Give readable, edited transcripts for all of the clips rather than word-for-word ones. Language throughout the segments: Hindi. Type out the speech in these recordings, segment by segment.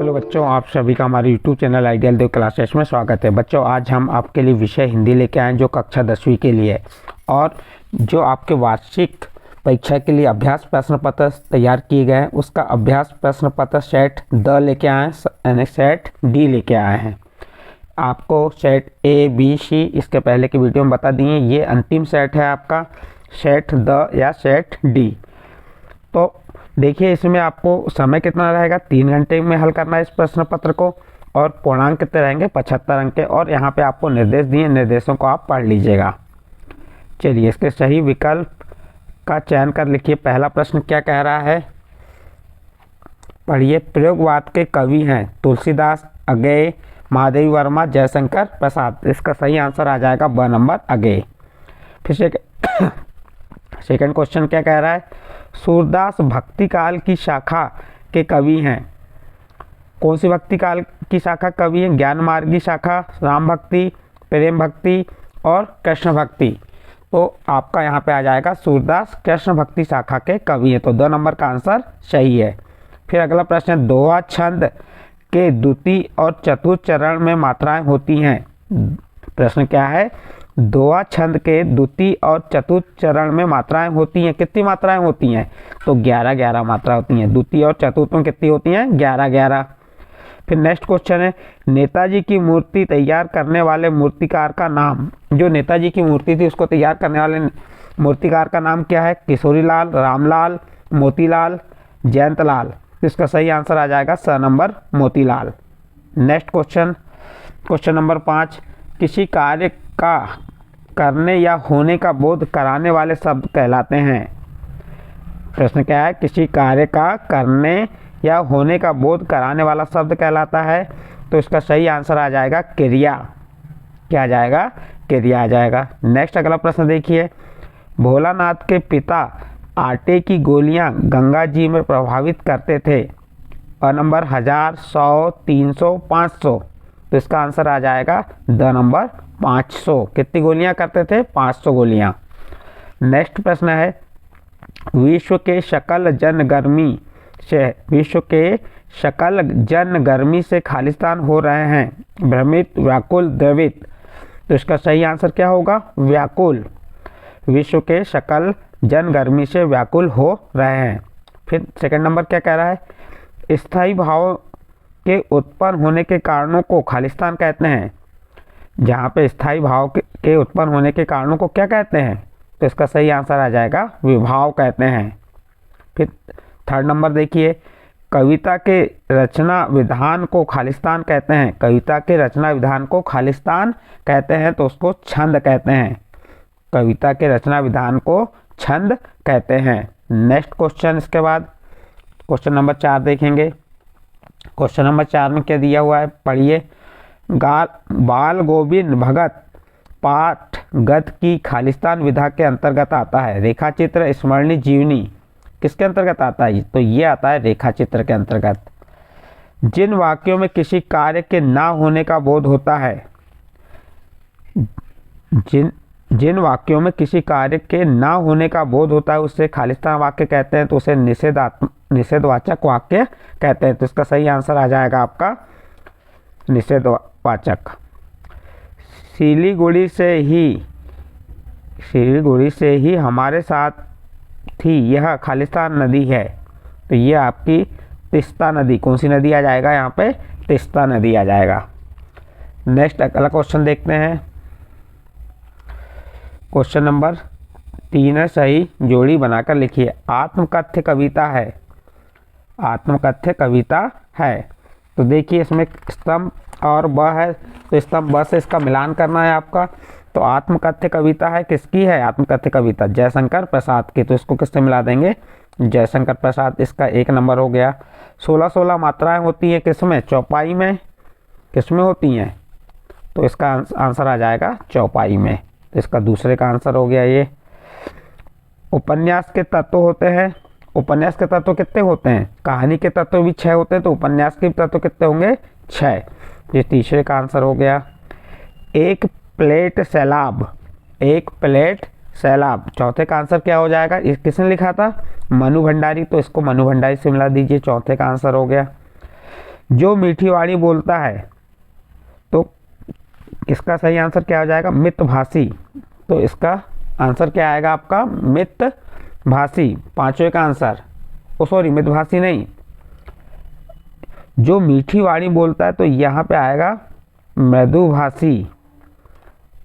हेलो बच्चों, आप सभी का हमारे YouTube चैनल आइडियल देव क्लासेस में स्वागत है। बच्चों, आज हम आपके लिए विषय हिंदी लेके आए जो कक्षा 10वीं के लिए और जो आपके वार्षिक परीक्षा के लिए अभ्यास प्रश्न पत्र तैयार किए गए हैं उसका अभ्यास प्रश्न पत्र सेट द लेके आए हैं यानी सेट डी लेके आए हैं। आपको सेट ए बी सी इसके पहले की वीडियो में बता दिए, ये अंतिम सेट है आपका सेट द या सेट डी। तो देखिए, इसमें आपको समय कितना रहेगा, 3 घंटे में हल करना है इस प्रश्न पत्र को और पूर्णांक कितने रहेंगे, 75 अंक के। और यहाँ पे आपको निर्देश दिए, निर्देशों को आप पढ़ लीजिएगा। चलिए, इसके सही विकल्प का चयन कर लिखिए। पहला प्रश्न क्या कह रहा है, पढ़िए। प्रयोगवाद के कवि हैं तुलसीदास, अगेय, महादेवी वर्मा, जयशंकर प्रसाद। इसका सही आंसर आ जाएगा ब नंबर, अगेय। फिर सेकंड क्वेश्चन क्या कह रहा है, सूरदास भक्ति काल की शाखा के कवि हैं। कौन सी भक्ति काल की शाखा कवि हैं, ज्ञान मार्गी शाखा, राम भक्ति, प्रेम भक्ति और कृष्ण भक्ति। तो आपका यहाँ पे आ जाएगा सूरदास कृष्ण भक्ति शाखा के कवि हैं, तो 2 नंबर का आंसर सही है। फिर अगला प्रश्न है, दोहा छंद के द्वितीय और चतुर्थ चरण में मात्राएं होती हैं। प्रश्न क्या है, दोहा छंद के द्वितीय और चतुर्थ चरण में मात्राएं होती हैं। कितनी मात्राएं होती हैं, तो 11-11 मात्रा होती हैं। द्वितीय और चतुर्थ में कितनी होती हैं, 11-11। फिर नेक्स्ट क्वेश्चन है, नेताजी की मूर्ति तैयार करने वाले मूर्तिकार का नाम। जो नेताजी की मूर्ति थी उसको तैयार करने वाले मूर्तिकार का नाम क्या है, किशोरीलाल, रामलाल, मोतीलाल, जयंतलाल। इसका सही आंसर आ जाएगा स number, Motilal. Next question number 5, किसी कार्य का करने या होने का बोध कराने वाले शब्द कहलाते हैं। प्रश्न क्या है, किसी कार्य का करने या होने का बोध कराने वाला शब्द कहलाता है। तो इसका सही आंसर आ जाएगा क्रिया। क्या आ जाएगा, क्रिया आ जाएगा। नेक्स्ट अगला प्रश्न देखिए, भोलानाथ के पिता आटे की गोलियां गंगा जी में प्रभावित करते थे। और नंबर 1000, 100, 300, 500। तो इसका आंसर आ जाएगा द नंबर, 500। कितनी गोलियां करते थे, 500 गोलियां। नेक्स्ट प्रश्न है, विश्व के सकल जन गर्मी से खालिस्तान हो रहे हैं। भ्रमित, व्याकुल, द्रवित। तो इसका सही आंसर क्या होगा, व्याकुल। विश्व के सकल जन गर्मी से व्याकुल हो रहे हैं। फिर सेकंड नंबर क्या कह रहा है, स्थायी भाव के उत्पन्न होने के कारणों को खालिस्तान कहते हैं। जहाँ पे स्थायी भाव के उत्पन्न होने के कारणों को क्या कहते हैं, तो इसका सही आंसर आ जाएगा विभाव कहते हैं। फिर थर्ड नंबर देखिए, कविता के रचना विधान को खालिस्तान कहते हैं। कविता के रचना विधान को खालिस्तान कहते हैं, तो उसको छंद कहते हैं। कविता के रचना विधान को छंद कहते हैं। नेक्स्ट क्वेश्चन, इसके बाद क्वेश्चन नंबर 4 देखेंगे। क्वेश्चन नंबर 4 में क्या दिया हुआ है, पढ़िए। बाल गोविंद भगत पाठ गद की खालिस्तान विधा के अंतर्गत आता है। रेखाचित्र, स्मरणीय, जीवनी किसके अंतर्गत आता है, तो ये आता है रेखाचित्र के अंतर्गत। जिन वाक्यों में किसी कार्य के ना होने का बोध होता है, जिन वाक्यों में किसी कार्य के ना होने का बोध होता है उससे खालिस्तान वाक्य कहते हैं, तो उसे निषेधवाचक वाक्य कहते हैं। तो इसका सही आंसर आ जाएगा आपका निषेधवाचक। सिलीगुड़ी से ही हमारे साथ थी यह खालिस्तान नदी है। तो ये आपकी तिस्ता नदी, कौन सी नदी आ जाएगा यहाँ पे, तिस्ता नदी आ जाएगा। नेक्स्ट अगला क्वेश्चन देखते हैं। क्वेश्चन नंबर 3 है, सही जोड़ी बनाकर लिखिए। आत्मकथ्य कविता है, आत्मकथ्य कविता है। तो देखिए, इसमें स्तंभ और ब है, तो स्तंभ ब से इसका मिलान करना है आपका। तो आत्मकथ्य कविता है, किसकी है आत्मकथ्य कविता, जयशंकर प्रसाद की। तो इसको किससे मिला देंगे, जयशंकर प्रसाद। इसका 1 नंबर हो गया। 16-16 मात्राएं होती हैं किसमें, चौपाई में। किसमें होती हैं, तो इसका आंसर आ जाएगा चौपाई में। तो इसका दूसरे का आंसर हो गया ये। उपन्यास के तत्व होते हैं। उपन्यास के तत्व कितने होते हैं, कहानी के तत्व भी 6 होते हैं, तो उपन्यास के तत्व कितने होंगे, 6। ये तीसरे का आंसर हो गया। एक प्लेट सैलाब। चौथे का आंसर क्या हो जाएगा, किसने लिखा था, मनु भंडारी। तो इसको मनु भंडारी से मिला दीजिए, चौथे का आंसर हो गया। जो मीठी वाणी बोलता है, तो इसका सही आंसर क्या हो जाएगा? मितभाषी। तो इसका आंसर क्या आएगा आपका? मितभाषी, पांचवें का आंसर। सॉरी, मितभाषी नहीं, जो मीठी वाणी बोलता है तो यहाँ पे आएगा मृदुभाषी।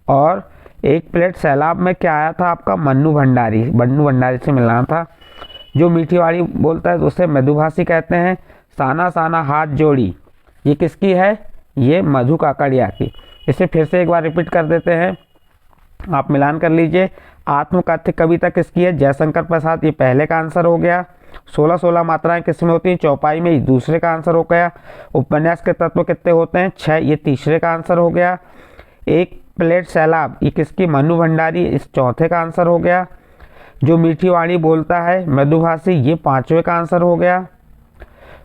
और एक प्लेट सैलाब में क्या आया था आपका? मन्नू भंडारी। मन्नू भंडारी से मिलना था। जो मीठी वाणी बोलता है तो उसे मृदुभाषी कहते हैं। साना साना हाथ जोड़ी, ये किसकी है? ये मधु काकड़िया की। इसे फिर से एक बार रिपीट कर देते हैं, आप मिलान कर लीजिए। आत्मकथ्य कविता किसकी है? जयशंकर प्रसाद, ये पहले का आंसर हो गया। 16-16 मात्राएं किसमें होती हैं? चौपाई में, ये दूसरे का आंसर हो गया। उपन्यास के तत्व कितने होते हैं? 6, ये तीसरे का आंसर हो गया। एक प्लेट सैलाब, ये किसकी? मन्नू भंडारी, इस चौथे का आंसर हो गया। जो मीठी वाणी बोलता है मृदुभाषी, ये पांचवे का आंसर हो गया।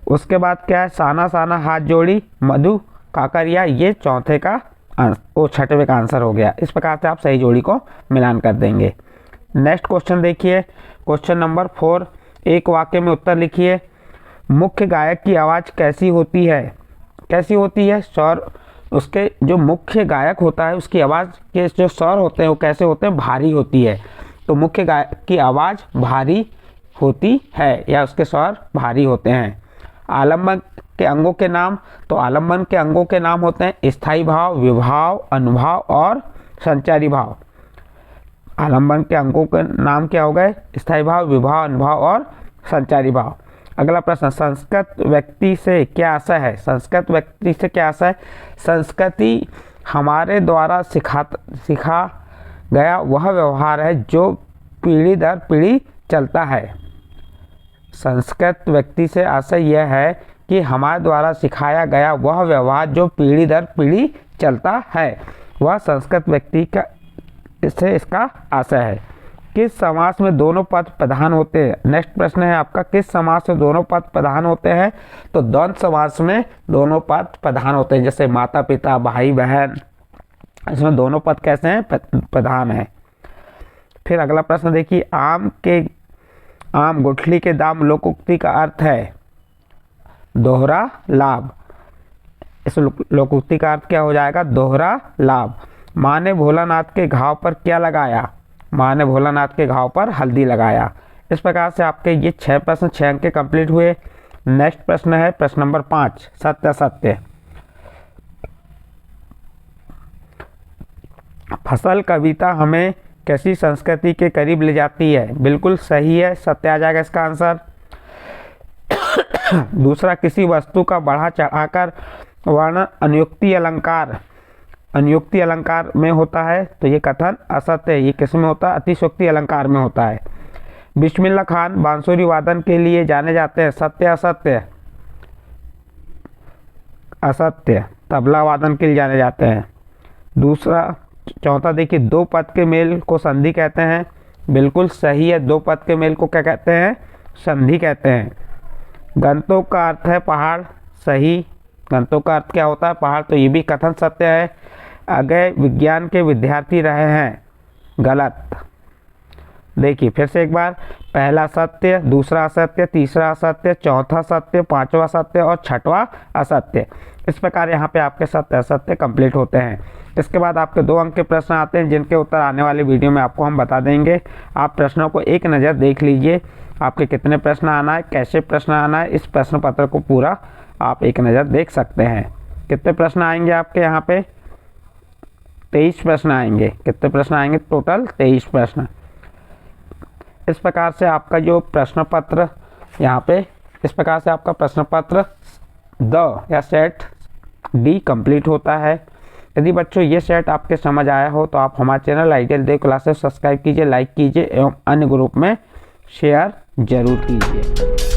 उसके बाद क्या है? साना साना हाथ जोड़ी, मधु काकड़िया, ये चौथे का वो छठवें का आंसर हो गया। इस प्रकार से आप सही जोड़ी को मिलान कर देंगे। नेक्स्ट क्वेश्चन देखिए, क्वेश्चन नंबर 4। एक वाक्य में उत्तर लिखिए। मुख्य गायक की आवाज़ कैसी होती है? कैसी होती है? स्वर, उसके जो मुख्य गायक होता है उसकी आवाज़ के जो स्वर होते हैं वो कैसे होते हैं? भारी होती है। तो मुख्य गायक की आवाज़ भारी होती है या उसके स्वर भारी होते हैं। आलम्बन के अंगों के नाम, तो आलम्बन के अंगों के नाम होते हैं स्थायी भाव, विभाव, अनुभाव और संचारी भाव। आलम्बन के अंगों के नाम क्या हो गए? स्थायी भाव, विभाव, अनुभाव और संचारी भाव। अगला प्रश्न, संस्कृत व्यक्ति से क्या आशय है? संस्कृत व्यक्ति से क्या आशय है? संस्कृति हमारे द्वारा सिखा गया वह व्यवहार है जो पीढ़ी दर पीढ़ी चलता है। संस्कृत व्यक्ति से आशय यह है कि हमारे द्वारा सिखाया गया वह व्यवहार जो पीढ़ी दर पीढ़ी चलता है, वह संस्कृत व्यक्ति का से इसका आशय है। किस समास में दोनों पद प्रधान होते हैं? नेक्स्ट प्रश्न है आपका, किस समास में दोनों पद प्रधान होते हैं? तो द्वंद्व समास में दोनों पद प्रधान होते हैं, जैसे माता पिता, भाई बहन, इसमें दोनों पद कैसे हैं? प्रधान है। फिर अगला प्रश्न देखिए, आम गुठली के दाम लोकोक्ति का अर्थ है दोहरा लाभ। इस लोकोक्ति का अर्थ क्या हो जाएगा? दोहरा लाभ। माँ ने भोलानाथ के घाव पर क्या लगाया? माँ ने भोलानाथ के घाव पर हल्दी लगाया। इस प्रकार से आपके ये 6 प्रश्न 6 अंक के कंप्लीट हुए। नेक्स्ट प्रश्न है प्रश्न नंबर 5, सत्य असत्य। फसल कविता हमें कैसी संस्कृति के करीब ले जाती है? बिल्कुल सही है, सत्य आ जाएगा इसका आंसर। दूसरा, किसी वस्तु का बढ़ा चढ़ाकर वर्णन अनुयुक्ति अलंकार में होता है, तो ये कथन असत्य है। ये किस में होता है? अतिशयोक्ति अलंकार में होता है। बिस्मिल्लाह खान बांसुरी वादन के लिए जाने जाते हैं, सत्य असत्य? असत्य, तबला वादन के लिए जाने जाते हैं। दूसरा, चौथा देखिए, दो पद के मेल को संधि कहते हैं, बिल्कुल सही है, दो पद के मेल को क्या कहते हैं? संधि कहते हैं। गंतोक का अर्थ है पहाड़, सही। गंतोक का अर्थ क्या होता है? पहाड़, तो ये भी कथन सत्य है। अगय विज्ञान के विद्यार्थी रहे हैं, गलत। देखिए फिर से एक बार, पहला सत्य, दूसरा असत्य, तीसरा असत्य, चौथा सत्य, पांचवा सत्य और छठवां असत्य। इस प्रकार यहाँ पे आपके सत्य असत्य कंप्लीट होते हैं। इसके बाद आपके 2 अंक के प्रश्न आते हैं, जिनके उत्तर आने वाले वीडियो में आपको हम बता देंगे। आप प्रश्नों को एक नज़र देख लीजिए, आपके कितने प्रश्न आना है, कैसे प्रश्न आना है, इस प्रश्न पत्र को पूरा आप एक नज़र देख सकते हैं। कितने प्रश्न आएंगे आपके यहाँ पे? 23 प्रश्न आएंगे। कितने प्रश्न आएंगे? टोटल 23 प्रश्न। इस प्रकार से आपका जो प्रश्न पत्र यहाँ पे, इस प्रकार से आपका प्रश्न पत्र द या सेट डी कंप्लीट होता है। यदि बच्चों ये सेट आपके समझ आया हो तो आप हमारे चैनल आइडियल देव क्लासेस सब्सक्राइब कीजिए, लाइक कीजिए एवं अन्य ग्रुप में शेयर जरूर कीजिए।